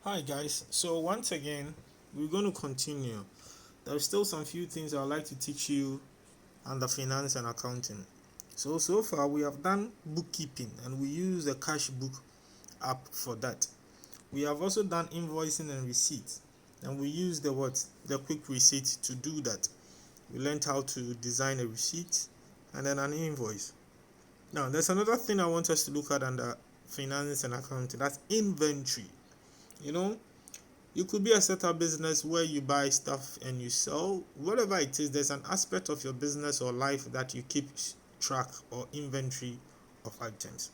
Hi guys, so once again we're going to continue. There's still some few things I'd like to teach you under finance and accounting. So far we have done bookkeeping and we use the cash book app for that. We have also done invoicing and receipts, and we use the quick receipt to do that. We learned how to design a receipt and then an invoice. Now there's another thing I want us to look at under finance and accounting, that's inventory. you know You could be a setup business where you buy stuff and you sell. Whatever it is, there's an aspect of your business or life that you keep track or inventory of items.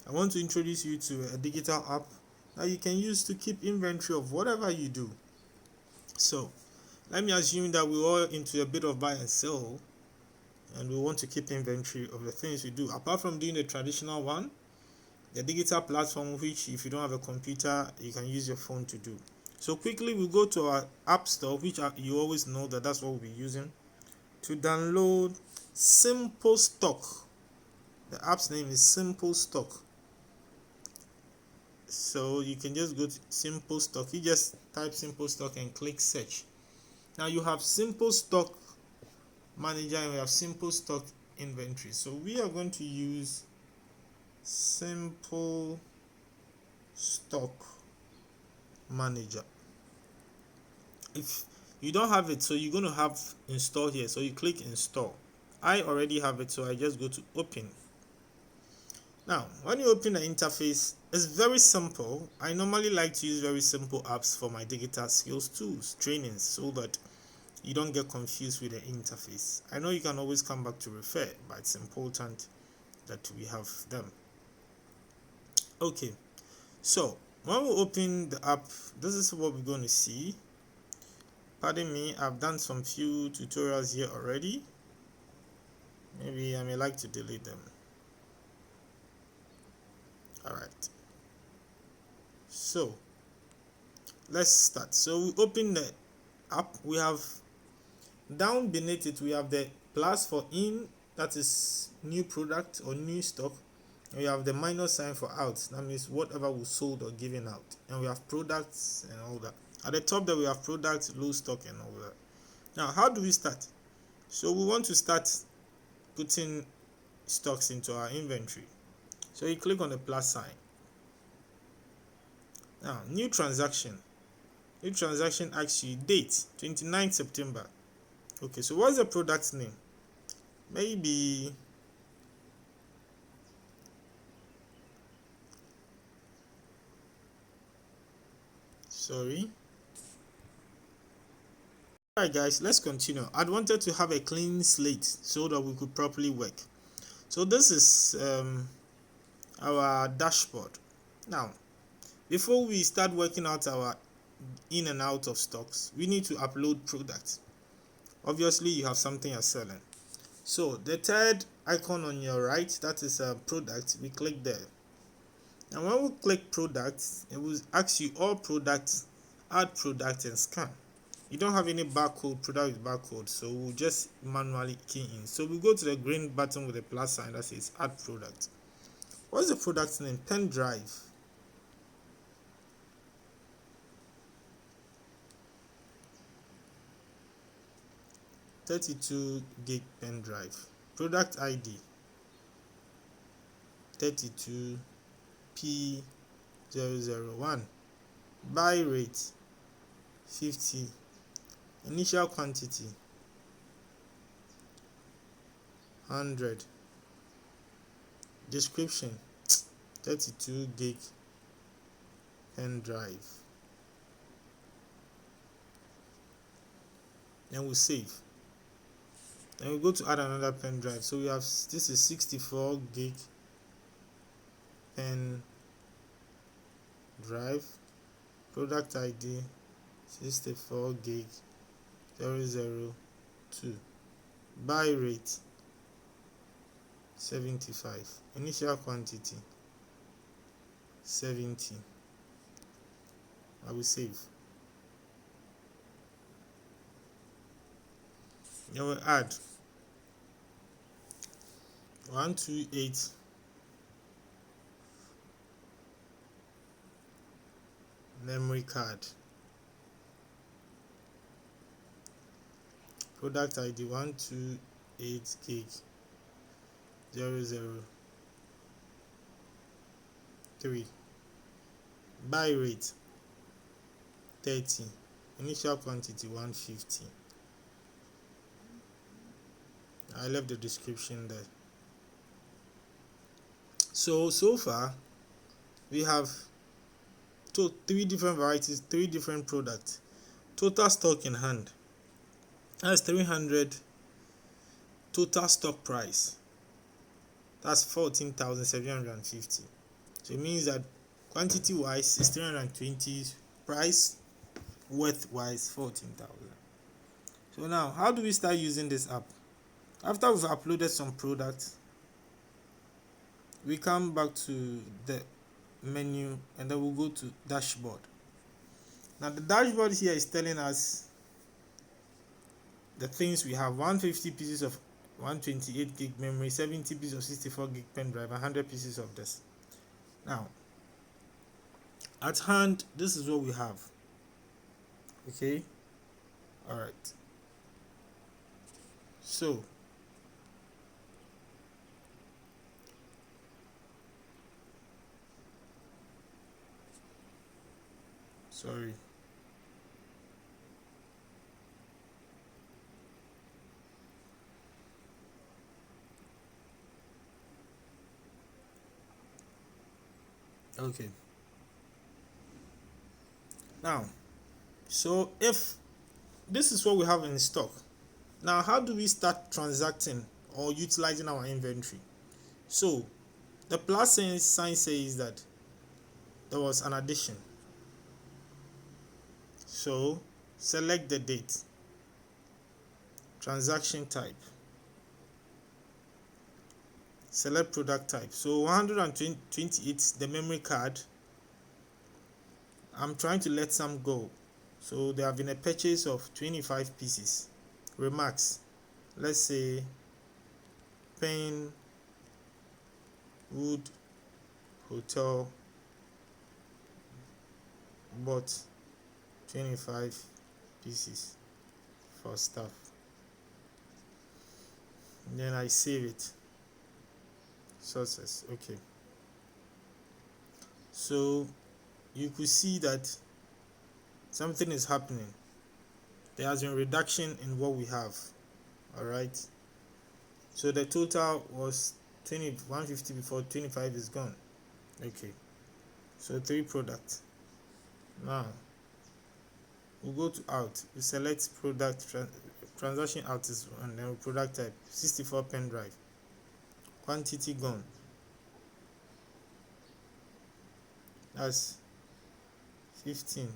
I want to introduce you to a digital app that you can use to keep inventory of whatever you do. So, let me assume that we're all into a bit of buy and sell and we want to keep inventory of the things we do. Apart from doing the traditional one, the digital platform, which if you don't have a computer you can use your phone to do. So quickly we go to our app store, which you always know that's what we'll be using to download Simple Stock. The app's name is Simple Stock. So you can just go to Simple Stock. You just type Simple Stock and click search. Now you have Simple Stock Manager and we have Simple Stock Inventory. So we are going to use Simple Stock Manager. If you don't have it, so you're going to have install here, so you click install. I already have it, so I just go to open. Now when you open the interface, it's very simple. I normally like to use very simple apps for my digital skills tools trainings so that you don't get confused with the interface. I know you can always come back to refer, but it's important that we have them. Okay, so when we open the app, this is what we're going to see. Pardon me, I've done some few tutorials here already. Maybe I may like to delete them. Alright, so let's start. So we open the app. We have down beneath it, we have the plus for in, that is new product or new stock. And we have the minus sign for out, that means whatever we sold or given out. And we have products and all that. At the top there we have products, low stock and all that. Now how do we start? So we want to start putting stocks into our inventory. So you click on the plus sign. Now new transaction asks you date 29th September. Okay, so what's the product name? Maybe sorry. Alright guys, let's continue. I'd wanted to have a clean slate so that we could properly work. So this is our dashboard. Now before we start working out our in and out of stocks, we need to upload products. Obviously you have something you're selling. So the third icon on your right, that is a product, we click there. And when we click products, it will ask you all products, add product and scan. You don't have any barcode, product with barcode, so we'll just manually key in. So we go to the green button with the plus sign that says add product. What's the product name? Pen drive. (32 gig) pen drive. Product ID 32P001. Buy rate 50. Initial quantity 100. Description 32 gig pen drive. Then we save. Then we go to add another pen drive. So we have, this is 64 gig pen drive. Product ID 64 gig 002. Buy rate 75. Initial quantity 70. I will save. Then we add 128 memory card. Product ID 128 gig 003. Buy rate 30. Initial quantity 150. I left the description there. So far we have three different varieties, three different products. Total stock in hand, that's 300. Total stock price, that's 14,750. So it means that quantity wise is 320, price worth wise 14,000. So now how do we start using this app? After we've uploaded some products, we come back to the menu and then we'll go to dashboard. Now the dashboard here is telling us the things we have: 150 pieces of 128 gig memory, 70 pieces of 64 gig pen drive, 100 pieces of this. Now at hand, this is what we have. Okay, all right. So sorry. Okay. Now, so if this is what we have in stock, now how do we start transacting or utilizing our inventory? So the plus sign says that there was an addition. So select the date, transaction type, select product type. So 128, the memory card, I'm trying to let some go. So there have been a purchase of 25 pieces. Remarks, let's say pen, wood, hotel, bought 25 pieces for staff. And then I save it. Sources. Okay. So you could see that something is happening. There has been a reduction in what we have. All right. So the total was 150 before, 25 is gone. Okay. So 3 products. Now we'll go to out. We select product, transaction out is, and then product type 64 pen drive. Quantity gone. That's 15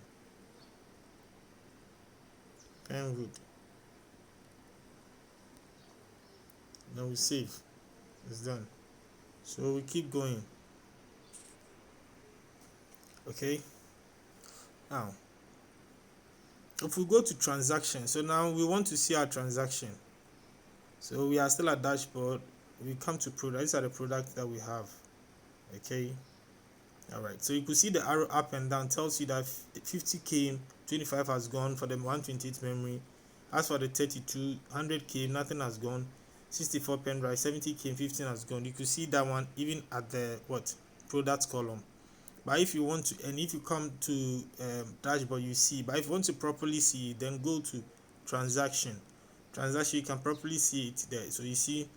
pen wood. Then we save. It's done. So we keep going. Okay. Now if we go to transaction, so now we want to see our transaction. So we are still at dashboard. We come to product. These are the products that we have. Okay. All right. So you could see the arrow up and down tells you that 50 came, 25 has gone for the 128 memory. As for the 32, 100 came, nothing has gone. 64 pen drive, 70 came, 15 has gone. You could see that one even at the product column. But if you want to, and if you come to dashboard, you see. But if you want to properly see it, then go to transaction. You can properly see it there. So you see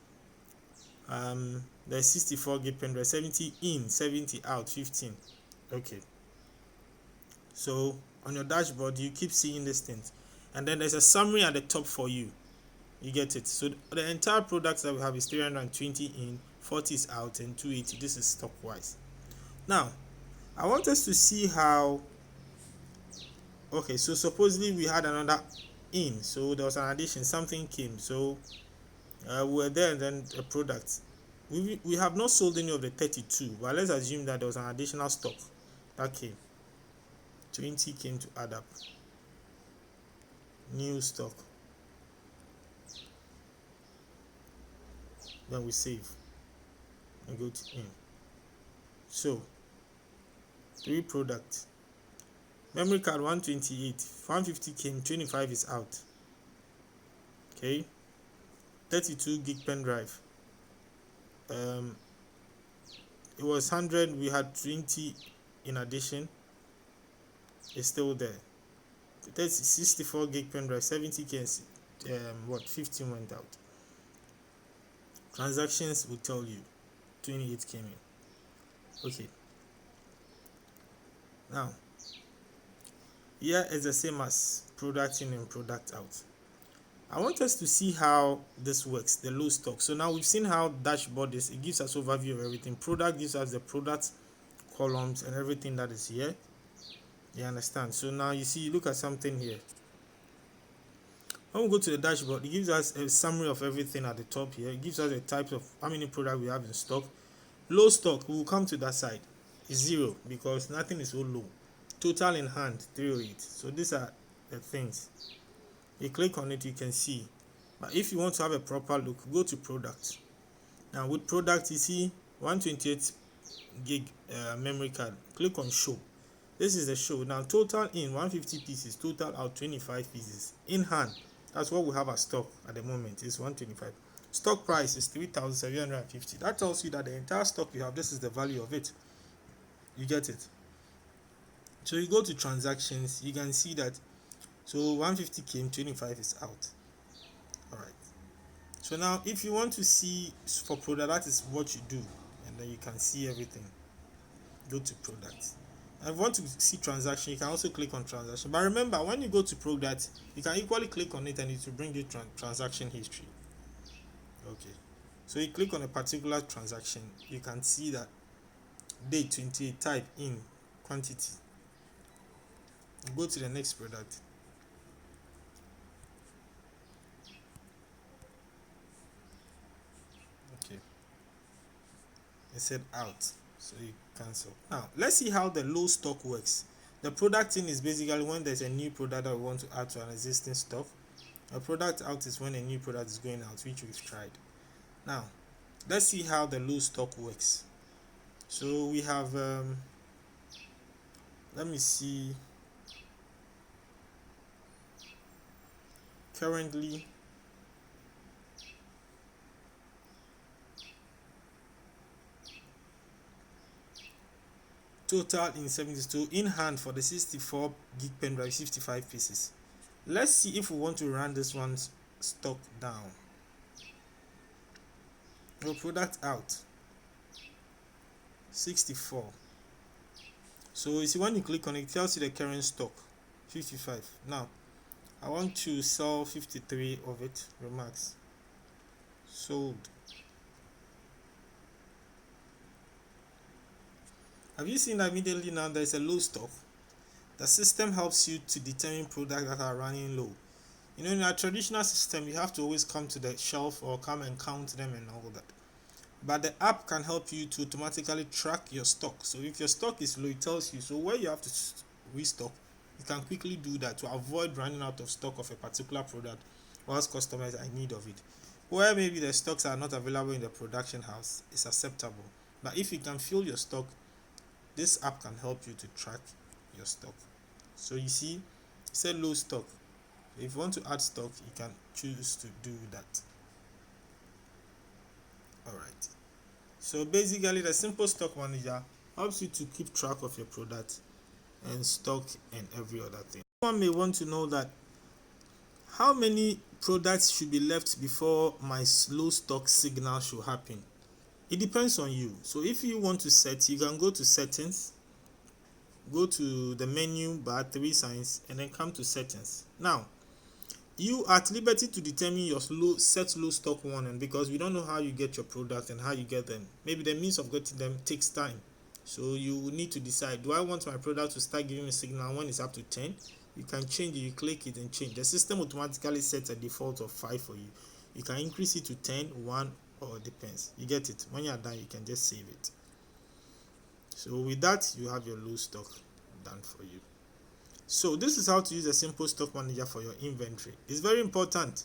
there's 64 gig pen drive, 70 in, 70 out, 15. Okay. So on your dashboard, you keep seeing these things, and then there's a summary at the top for you. You get it. So the entire products that we have is 320 in, 40 is out, and 280. This is stock wise. Now I want us to see how. Okay, so supposedly we had another in, so there was an addition, something came, so we were there, and then a product. We have not sold any of the 32, but let's assume that there was an additional stock that came. 20 came to add up. New stock. Then we save and go to in. So 3 products. Memory card 128, 150 came, 25 is out. Okay, 32 gig pen drive. It was 100, we had 20 in addition. It's still there. 64 gig pen drive, 70 cans, 15 went out. Transactions will tell you 28 came in. Okay, now here is the same as product in and product out. I want us to see how this works, the low stock. So now we've seen how dashboard is. It gives us overview of everything. Product gives us the product columns and everything that is here. You understand? So now you see, look at something here. When we go to the dashboard, it gives us a summary of everything at the top here. It gives us the types of how many products we have in stock. Low stock, we will come to that side. It's 0 because nothing is so low. Total in hand 308. So these are the things. You click on it, you can see. But if you want to have a proper look, go to product. Now with product, you see 128 gig memory card. Click on show. This is the show. Now total in 150 pieces, total out 25 pieces in hand. That's what we have as stock at the moment. It's 125. Stock price is 3,750. That tells you that the entire stock you have, this is the value of it. You get it? So you go to transactions, you can see that. So 150 came, 25 is out. All right. So now if you want to see for product, that is what you do, and then you can see everything. Go to products. If you want to see transaction, you can also click on transaction. But remember, when you go to product, you can equally click on it and it will bring you transaction history. Okay, so you click on a particular transaction, you can see that date 28, type in quantity. You go to the next product. Okay, it said out, so you cancel. Now let's see how the low stock works. The product in is basically when there's a new product that we want to add to an existing stock. A product out is when a new product is going out, which we've tried. Now let's see how the low stock works. So we have let me see, currently total in 72 in hand for the 64 gig pen drive, 55 pieces. Let's see if we want to run this one's stock down. No, product out 64. So you see, when you click on it, it tells you the current stock 55. Now I want to sell 53 of it. Remarks sold. Have you seen that immediately now there is a low stock? The system helps you to determine products that are running low. You know, in a traditional system, you have to always come to the shelf or come and count them and all that. But the app can help you to automatically track your stock. So if your stock is low, it tells you. So where you have to restock, you can quickly do that to avoid running out of stock of a particular product whilst customers are in need of it. Where maybe the stocks are not available in the production house, it's acceptable. But if you can fill your stock, this app can help you to track your stock. So you see, say low stock. If you want to add stock, you can choose to do that. All right. So basically, the simple stock manager helps you to keep track of your product and stock and every other thing. Someone may want to know that how many products should be left before my low stock signal should happen. It depends on you. So if you want to set, you can go to settings, go to the menu bar, 3 signs, and then come to settings. Now you are at liberty to determine your set low stock warning, because we don't know how you get your product and how you get them. Maybe the means of getting them takes time, so you need to decide, do I want my product to start giving me a signal when it's up to 10? You can change it. You click it and change. The system automatically sets a default of 5 for you. You can increase it to 10, 1, or it depends. You get it. When you are done, you can just save it. So with that, you have your low stock done for you. So this is how to use a simple stock manager for your inventory. It's very important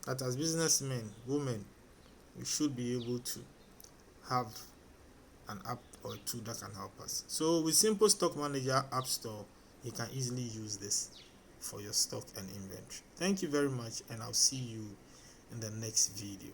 that as businessmen, women, we should be able to have an app or two that can help us. So with simple stock manager app store, you can easily use this for your stock and inventory. Thank you very much, and I'll see you in the next video.